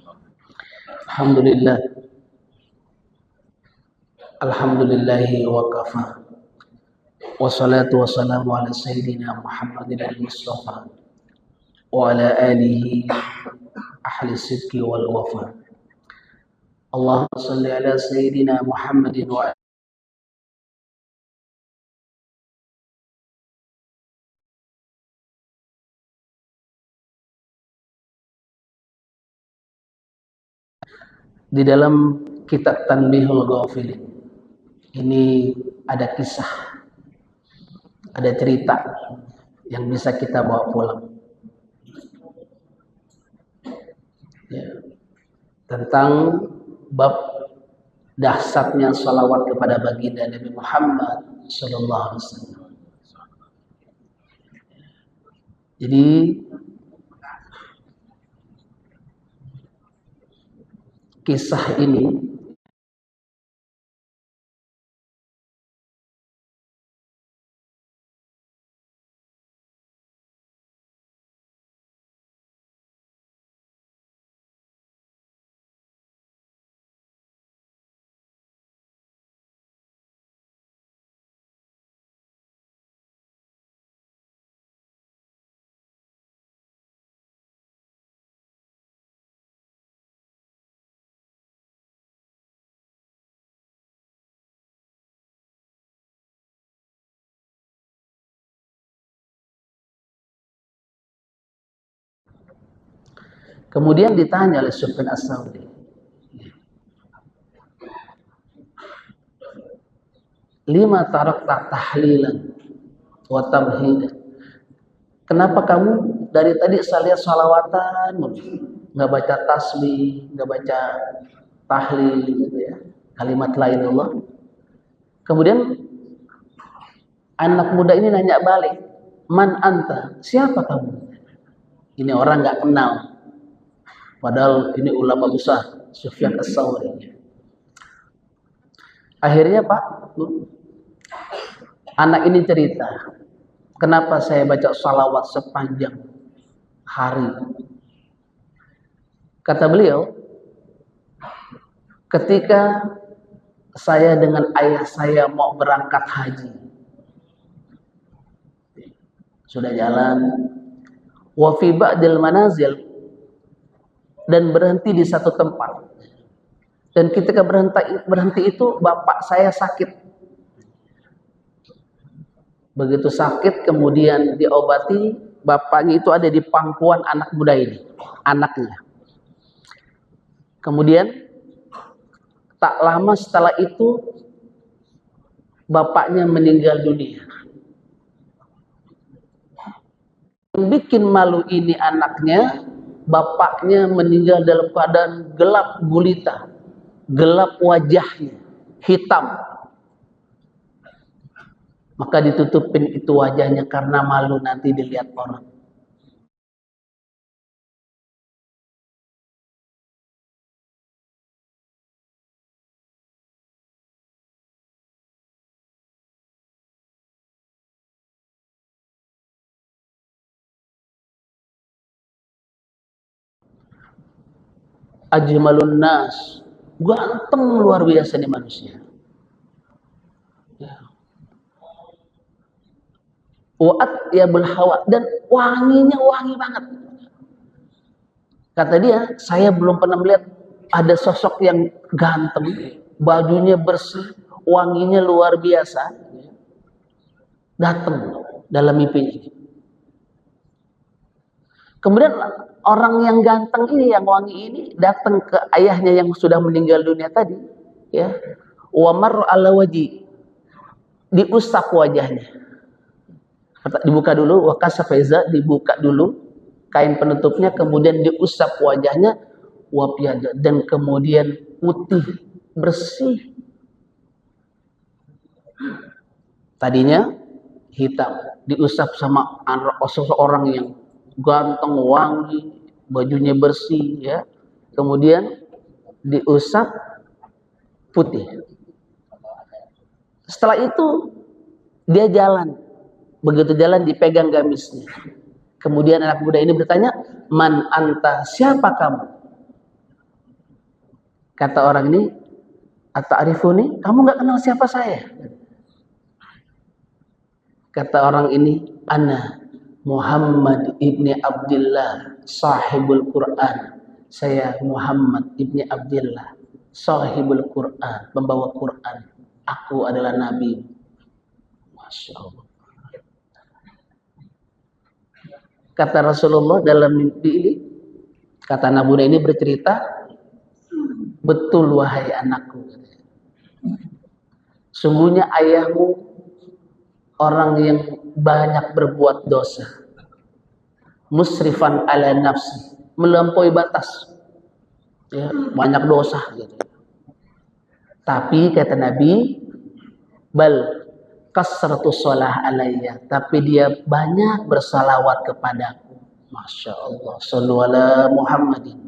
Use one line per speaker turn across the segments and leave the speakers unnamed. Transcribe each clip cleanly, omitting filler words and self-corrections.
Alhamdulillah. Alhamdulillahi wa kafa. Wassalatu wassalamu ala sayyidina Muhammadin al-Mustafa wa ala alihi ahli sidqi wal wafa. Allahumma salli ala sayyidina Muhammadin wa di dalam kitab Tanbihul Ghafilin ini ada kisah, ada cerita yang bisa kita bawa pulang ya, tentang bab dahsyatnya salawat kepada baginda Nabi Muhammad sallallahu alaihi wasallam. Jadi kisah ini kemudian ditanya oleh Sufyan Ats-Tsauri, lima tarakta tahlilan wa tamhidan. Kenapa kamu dari tadi saya lihat salawatan, nggak baca tasbih, nggak baca tahlil gitu ya, kalimat la ilaha illallah. Kemudian anak muda ini nanya balik, man anta, siapa kamu? Ini orang nggak kenal, padahal ini ulama besar, Sufyan Ats-Tsauri. Akhirnya Pak, anak ini cerita, kenapa saya baca salawat sepanjang hari. Kata beliau, ketika saya dengan ayah saya mau berangkat haji, sudah jalan, wa fi ba'dil manazil, dan berhenti di satu tempat. Dan ketika berhenti itu bapak saya sakit. Begitu sakit kemudian diobati, bapaknya itu ada di pangkuan anak muda ini, anaknya. Kemudian tak lama setelah itu bapaknya meninggal dunia. Yang bikin malu ini anaknya, bapaknya meninggal dalam keadaan gelap gulita, gelap wajahnya, hitam. Maka ditutupin itu wajahnya karena malu nanti dilihat orang. Ajmalun nas, ganteng luar biasa nih manusia. Ya. Wa'at ya berhawa, dan wanginya wangi banget. Kata dia, saya belum pernah melihat ada sosok yang ganteng, bajunya bersih, wanginya luar biasa. Datang dalam mimpinya. Kemudian orang yang ganteng ini, yang wangi ini, datang ke ayahnya yang sudah meninggal dunia tadi, ya. Wa marra ala waji, diusap wajahnya. Dibuka dulu, wa kasafaiza, dibuka dulu kain penutupnya, kemudian diusap wajahnya, wa piyada, dan kemudian putih bersih. Tadinya hitam, diusap sama seseorang yang ganteng, wangi, bajunya bersih, ya. Kemudian diusap putih. Setelah itu dia jalan. Begitu jalan dipegang gamisnya. Kemudian anak muda ini bertanya, man anta, siapa kamu? Kata orang ini, "Ata'rifuni?" Kamu nggak kenal siapa saya? Kata orang ini, "Ana Muhammad ibni Abdullah, sahibul Quran." Saya Muhammad ibni Abdullah, sahibul Quran, pembawa Quran. Aku adalah Nabi. Masya Allah. Kata Rasulullah dalam mimpi ini, kata Nabi ini bercerita, "Betul wahai anakku. Sungguhnya ayahmu orang yang banyak berbuat dosa. Musrifan ala nafsi, melampaui batas. Ya, banyak dosa gitu. Tapi kata Nabi, bal kasratu shalah alayya, tapi dia banyak bersalawat kepadaku." Masya Allah. Shallu ala Muhammadin.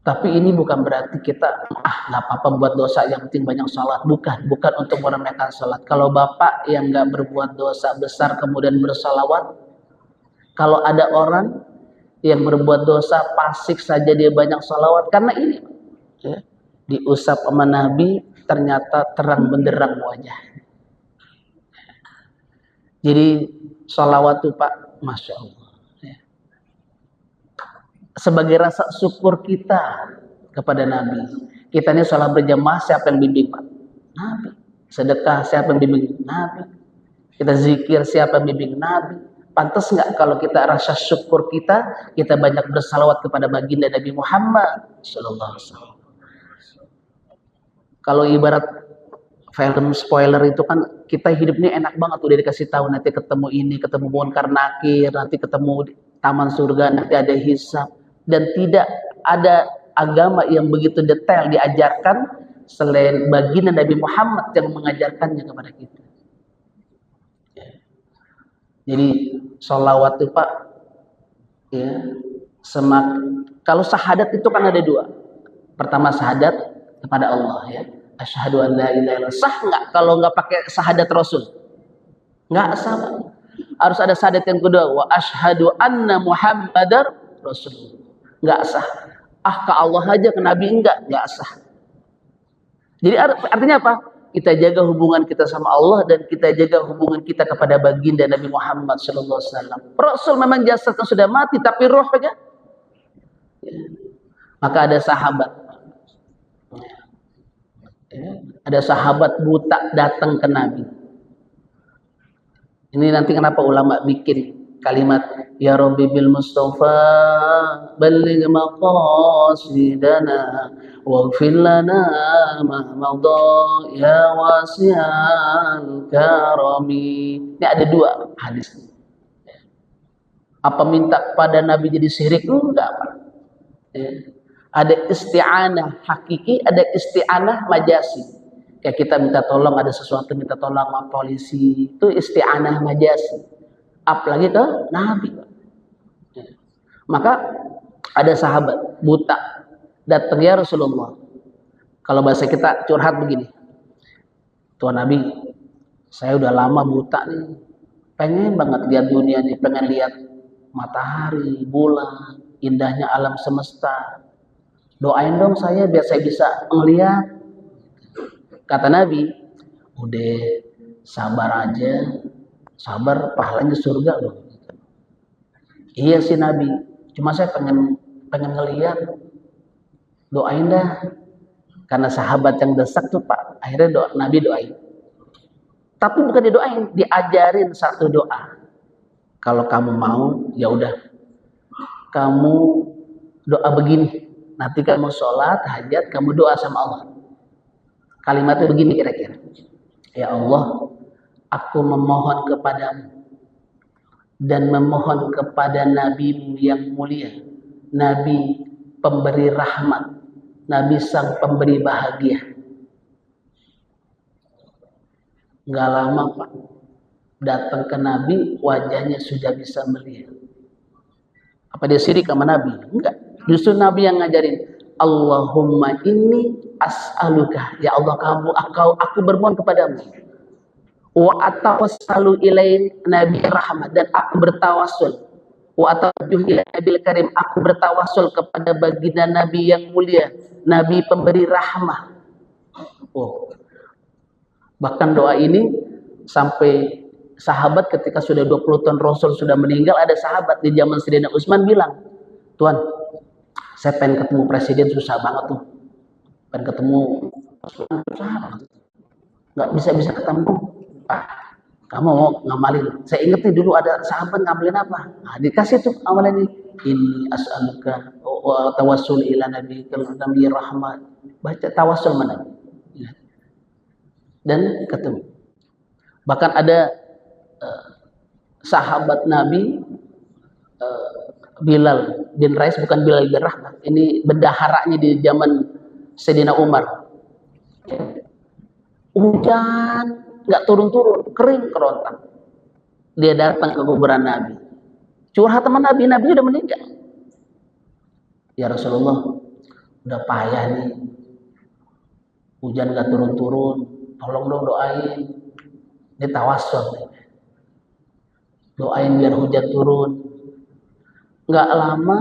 Tapi ini bukan berarti kita nggak apa-apa buat dosa, yang penting banyak salat. Bukan untuk meremehkan salat. Kalau bapak yang nggak berbuat dosa besar kemudian bersalawat, kalau ada orang yang berbuat dosa fasik saja dia banyak salawat, karena ini ya, diusap sama Nabi ternyata terang benderang wajah. Jadi salawat tuh Pak, Masya Allah, sebagai rasa syukur kita kepada Nabi. Kita ini sholat berjamaah, siapa yang bimbing Pak? Nabi. Sedekah, siapa yang bimbing? Nabi. Kita zikir, siapa yang bimbing? Nabi. Pantas nggak kalau kita rasa syukur kita banyak bersalawat kepada baginda Nabi Muhammad Sallallahu Alaihi Wasallam. Kalau ibarat film spoiler itu kan, kita hidupnya enak banget, udah dikasih tahu nanti ketemu ini, ketemu Munkar Nakir, nanti ketemu taman surga, nanti ada hisab. Dan tidak ada agama yang begitu detail diajarkan selain baginda Nabi Muhammad yang mengajarkannya kepada kita. Jadi sholawat itu Pak, ya, kalau syahadat itu kan ada dua. Pertama syahadat kepada Allah, ya, asyhadu an la ilaha illallah. Sah nggak kalau nggak pakai syahadat Rasul? Nggak sah. Harus ada syahadat yang kedua, wa asyhadu anna Muhammadar Rasulullah. Nggak sah. Ke Allah aja, ke Nabi enggak sah. Jadi artinya apa? Kita jaga hubungan kita sama Allah dan kita jaga hubungan kita kepada baginda Nabi Muhammad Sallallahu Alaihi Wasallam. Rasul memang jasadnya sudah mati, tapi rohnya, ya. Maka ada sahabat, ya. Ada sahabat buta datang ke Nabi. Ini nanti kenapa ulama bikin kalimat, ya Rabbi bil Mustafa balligh maqasidana waghfir lana ma madha ya wasi'al karami. Ini ada dua hadis. Apa minta pada Nabi jadi syirik? Enggak, Pak. Ya. Ada isti'anah hakiki, ada isti'anah majasi. Kayak kita minta tolong, ada sesuatu minta tolong sama polisi, itu isti'anah majasi. Apalagi ke Nabi. Maka ada sahabat buta datang, ya Rasulullah. Kalau bahasa kita curhat begini, Tuhan Nabi, saya udah lama buta nih, pengen banget lihat dunia nih, pengen lihat matahari, bulan, indahnya alam semesta. Doain dong saya biar saya bisa melihat. Kata Nabi, udah sabar aja. Sabar, pahalanya surga loh. Iya sih Nabi, cuma saya pengen ngelihat. Doain dah. Karena sahabat yang desak tuh Pak, akhirnya Nabi doain. Tapi bukan didoain, diajarin satu doa. Kalau kamu mau, ya udah, kamu doa begini. Nanti kamu sholat hajat, kamu doa sama Allah. Kalimatnya begini kira-kira, ya Allah, aku memohon kepadamu dan memohon kepada Nabi-Mu yang mulia, Nabi pemberi rahmat, Nabi sang pemberi bahagia. Nggak lama Pak, datang ke Nabi, wajahnya sudah bisa melihat. Apa dia syirik sama Nabi? Enggak. Justru Nabi yang ngajarin, Allahumma inni as'aluka, ya Allah, aku bermohon kepadamu, wa atawassalu ilaih nabi rahmat, dan aku bertawassul, wa atawajjuh ila nabil karim, aku bertawassul kepada baginda nabi yang mulia, nabi pemberi rahmah. Oh, bahkan doa ini sampai sahabat ketika sudah 20 tahun Rasul sudah meninggal, ada sahabat di zaman Sayyidina Utsman bilang, "Tuan, saya pengen ketemu presiden, susah banget tuh. Pengen ketemu susah banget. Nggak bisa ketemu. Ah, kamu mau ngamalin? Saya inget nih dulu ada sahabat ngamalin apa? Nah, dikasih tuh amalan ini. Ini as'aluka wa tawassul ila nabi rahmat. Baca tawassul mana? Dan ketemu. Bahkan ada sahabat Nabi Bilal bin Rais, bukan Bilal bin Rahmat, ini bendaharanya di zaman Sayyidina Umar. Hujan nggak turun-turun, kering kerontang. Dia datang ke kuburan Nabi, curhat sama Nabi. Nabi udah meninggal. Ya Rasulullah, udah payah nih, hujan nggak turun-turun, tolong dong doain. Ini tawassul, doain biar hujan turun. Nggak lama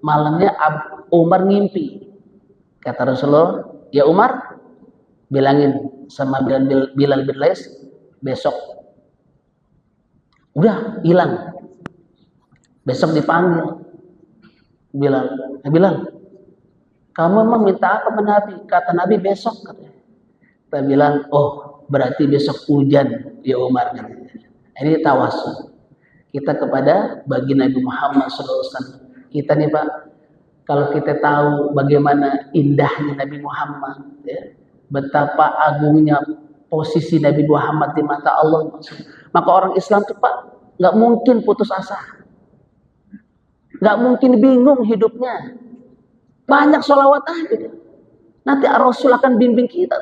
malamnya Umar ngimpi. Kata Rasulullah, ya Umar, bilangin sama Bilal bin Rais besok. Udah hilang. Besok dipanggil Bilal, Bilal, kamu emang minta apa sama Nabi? Kata Nabi besok, katanya. Kita bilang, oh berarti besok hujan ya Umar. Ini tawassul kita kepada bagi Nabi Muhammad SAW. Kita nih Pak, kalau kita tahu bagaimana indahnya Nabi Muhammad, ya, betapa agungnya posisi Nabi Muhammad di mata Allah, maka orang Islam tuh Pak nggak mungkin putus asa, nggak mungkin bingung hidupnya. Banyak sholawat aja, nanti Rasul akan bimbing kita.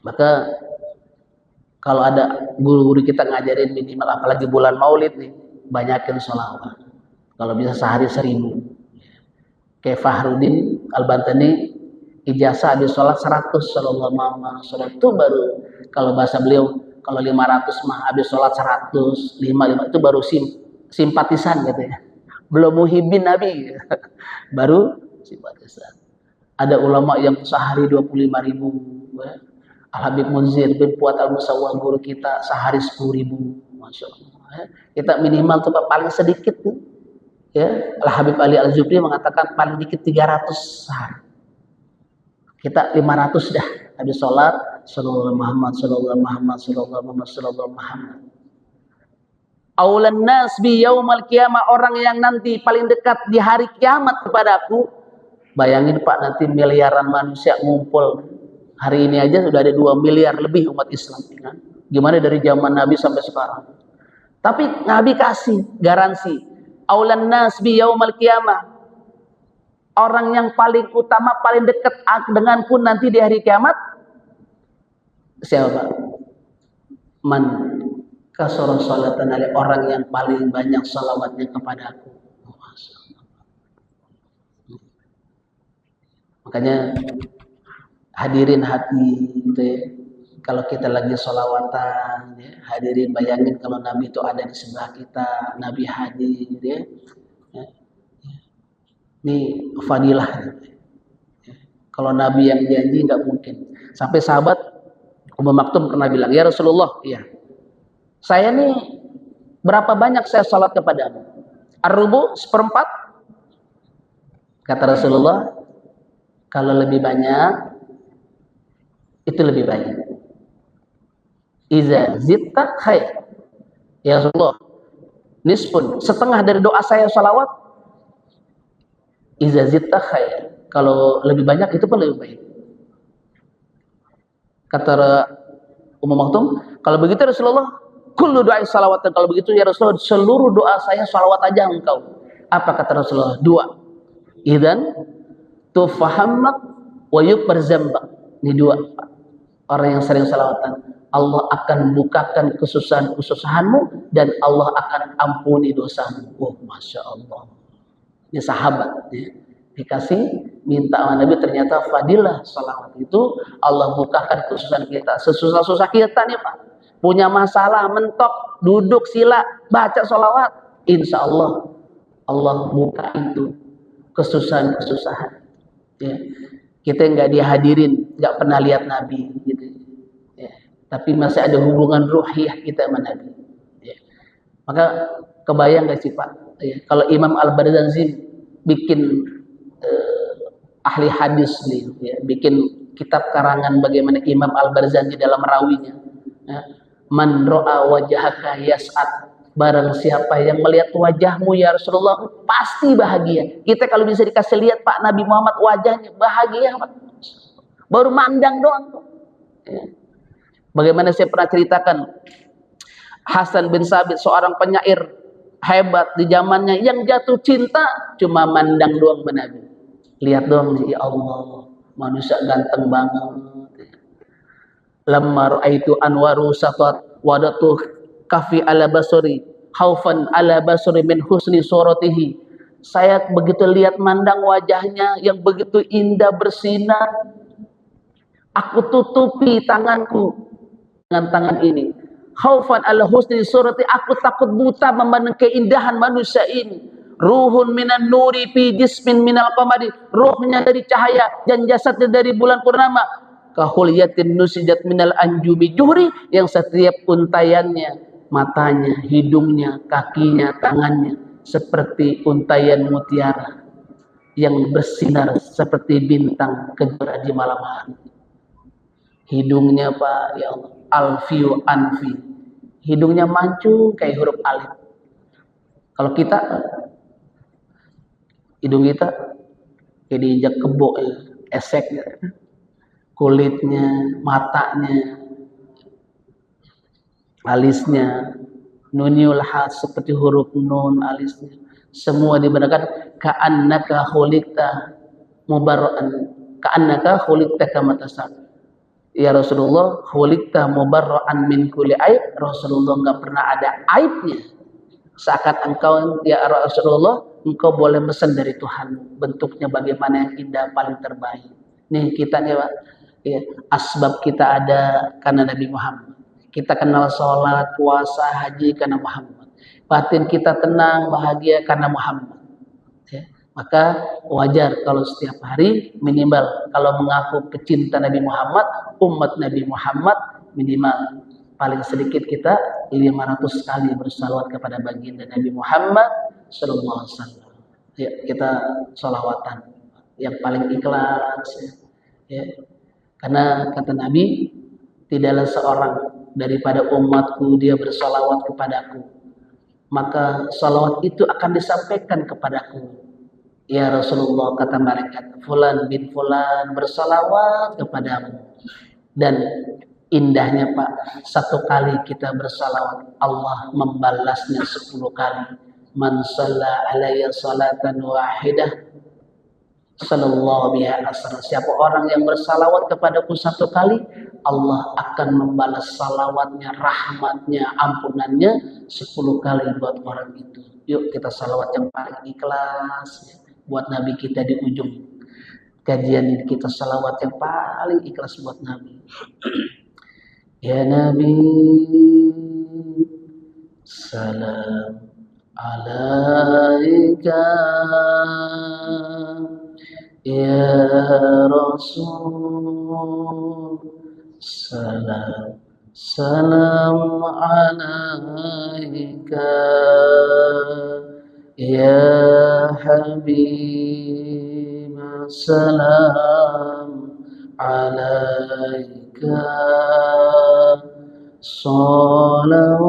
Maka kalau ada guru-guru kita ngajarin minimal, apalagi bulan Maulid nih, banyakin sholawat. Kalau bisa sehari 1000. Kayak Fahruddin Al-Bantani, ijazah habis sholat 100 sallallahu alaihi wasallam. Itu baru, kalau bahasa beliau, kalau 500 mah habis sholat 100, 55 itu baru simpatisan gitu ya. Belum muhibbin Nabi, baru simpatisan. Ada ulama yang sehari 25.000, ya. Al-Habib Munzir bin Fuad Al-Musawwar guru kita sehari 10.000, Masya Allah. Ya. Kita minimal tuh paling sedikit tuh, ya. Al-Habib Ali Al-Zubri mengatakan paling dikit 300 sehari. Kita 500 dah habis sholat sallallahu Muhammad sallallahu Muhammad sallallahu Muhammad sallallahu Muhammad. Aulan nas bi yaumal qiyamah, orang yang nanti paling dekat di hari kiamat kepadaku. Bayangin Pak, nanti miliaran manusia ngumpul. Hari ini aja sudah ada 2 miliar lebih umat Islam, kan? Gimana dari zaman Nabi sampai sekarang? Tapi Nabi kasih garansi, aulan nas bi yaumal qiyamah, orang yang paling utama, paling dekat denganku nanti di hari kiamat siapa? Man kasara salatan alaihi, orang yang paling banyak salawatnya kepadaku. Makanya hadirin hati gitu ya. Kalau kita lagi sholawatan, ya, hadirin bayangin kalau Nabi itu ada di sebelah kita, Nabi hadir, ya. Ini fadilah. Ya. Kalau Nabi yang janji nggak mungkin. Sampai sahabat Ummu Maktum pernah bilang, ya Rasulullah, iya, saya nih berapa banyak saya sholat kepadamu? Ar-rubu, 1/4? Kata Rasulullah, kalau lebih banyak itu lebih banyak. Iza zitta khair. Ya Rasulullah, nisfun, setengah dari doa saya sholawat. Iza zitta khair. Kalau lebih banyak itu pun lebih baik. Kata Ummu Maktum, kalau begitu Rasulullah, kullu doa sholawatan. Kalau begitu ya Rasulullah, seluruh doa saya sholawat aja engkau. Apa kata Rasulullah? 2. Idzan tufahammak wa yukbar zambak. Ini 2. Orang yang sering salawatan, Allah akan bukakan kesusahan-kesusahanmu dan Allah akan ampuni dosamu. Oh, Masya Allah. Ini sahabat ya. Dikasih minta sama Nabi, ternyata fadilah salawat itu Allah bukakan kesusahan kita. Sesusah-susah kita nih Pak, punya masalah, mentok, duduk sila, baca salawat, insya Allah Allah buka itu kesusahan-kesusahan. Ya. Kita nggak dihadirin, nggak pernah lihat Nabi, gitu. Ya. Tapi masih ada hubungan ruhiyah kita sama Nabi. Ya. Maka kebayang nggak sih Pak, ya, kalau Imam Al-Barzanji bikin ahli hadis nih, ya, bikin kitab karangan bagaimana Imam Al-Barzanji dalam rawinya. Ya. Man ro'a wajhaka yas'ad, barang siapa yang melihat wajahmu ya Rasulullah pasti bahagia. Kita kalau bisa dikasih lihat Pak Nabi Muhammad wajahnya, bahagia Pak. Baru mandang doang. Ya. Bagaimana saya pernah ceritakan, Hasan bin Sabit seorang penyair hebat di zamannya, yang jatuh cinta cuma mandang doang sama Nabi. Lihat doang, ya Allah, manusia ganteng banget. Lamma ra'aitu anwaru satat wadatu kafi ala basuri khaufan ala basuri min husni suratihi. Saya begitu lihat mandang wajahnya yang begitu indah bersinar, aku tutupi tanganku dengan tangan ini. Khaufan ala husni surati, aku takut buta memandang keindahan manusia ini. Ruhun minan nuri fi jismin minal qamari, ruhnya dari cahaya dan jasadnya dari bulan purnama. Kahulyatin nusijat minal anjumi juhri, yang setiap untayannya, matanya, hidungnya, kakinya, tangannya seperti untayan mutiara yang bersinar seperti bintang kejora di malam hari. Hidungnya Pak, ya Allah, alfiu anfi, hidungnya mancung kayak huruf alif. Kalau kita, hidung kita kayak diinjak kebo, ya, esek, ya. Kulitnya, matanya, alisnya, nunul khas seperti huruf nun, alisnya semua dibenarkan. Ka'annaka khuliqta mubarra'an, ka'annaka khuliqta kama tasab. Ya Rasulullah, khuliqta mubarra'an min kulli aib. Rasulullah enggak pernah ada aibnya. Seakan engkau ya Rasulullah, engkau boleh pesan dari Tuhan, bentuknya bagaimana yang indah, paling terbaik. Nih kita nih Pak, ya, asbab kita ada karena Nabi Muhammad. Kita kenal sholat, puasa, haji karena Muhammad. Batin kita tenang, bahagia karena Muhammad. Ya. Maka wajar kalau setiap hari minimal kalau mengaku pecinta Nabi Muhammad, umat Nabi Muhammad, minimal paling sedikit kita 500 kali bersalawat kepada baginda Nabi Muhammad sallallahu alaihi wasallam. Ya, kita sholawatan yang paling ikhlas, ya. Karena kata Nabi, tidaklah seorang daripada umatku dia bersalawat kepadaku, maka salawat itu akan disampaikan kepadaku. Ya Rasulullah, kata malaikat, fulan bin fulan bersalawat kepadamu. Dan indahnya Pak, satu kali kita bersalawat, Allah membalasnya 10 kali. Man shalla alayya salatan wahidah sallallahu biha asra. Siapa orang yang bersalawat kepadaku 1 kali, Allah akan membalas salawatnya, rahmatnya, ampunannya 10 kali buat orang itu. Yuk kita salawat yang paling ikhlas, ya, buat Nabi kita di ujung kajian ini. Kita salawat yang paling ikhlas buat Nabi. Ya Nabi, salam alaika, ya Rasul, salam alaika, ya Habib, salam alaika, salawatullah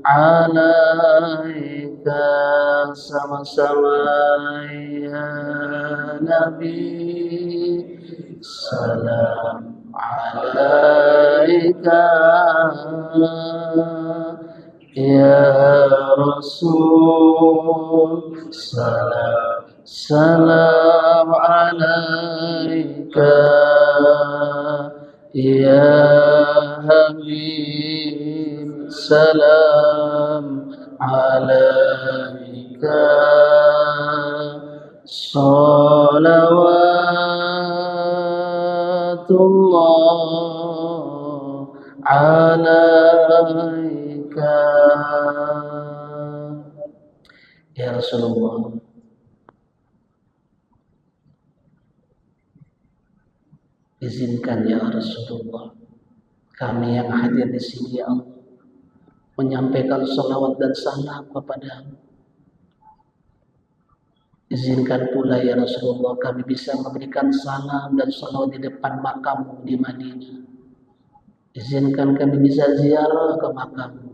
alaika, sama-sama ya Nabi, salam alaika, ya Rasul, salam alaika, ya Habib, salam alaika. Salawatullah alaika ya Rasulullah. Izinkan ya Rasulullah, kami yang hadir di sini ya Allah, menyampaikan salawat dan salam kepadamu. Izinkan pula ya Rasulullah, kami bisa memberikan salam dan salawat di depan makammu di Madinah. Izinkan kami bisa ziarah ke makammu.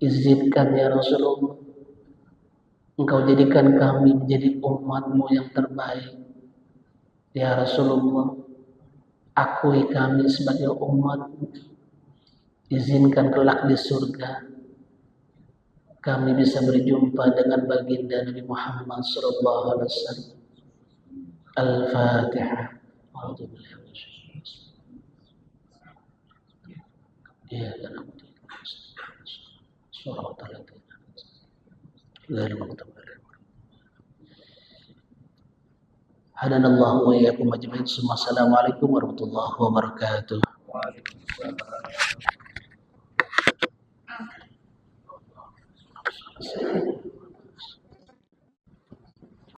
Izinkan ya Rasulullah, Engkau jadikan kami menjadi umatmu yang terbaik. Ya Rasulullah, akui kami sebagai umatmu. Izinkan kelak di surga kami bisa berjumpa dengan baginda Nabi Muhammad sallallahu alaihi wasallam. Al-Fatihah. Ya dalam surah Hadanallahu wa iyyakum ajma'in. Assalamualaikum warahmatullahi wabarakatuh.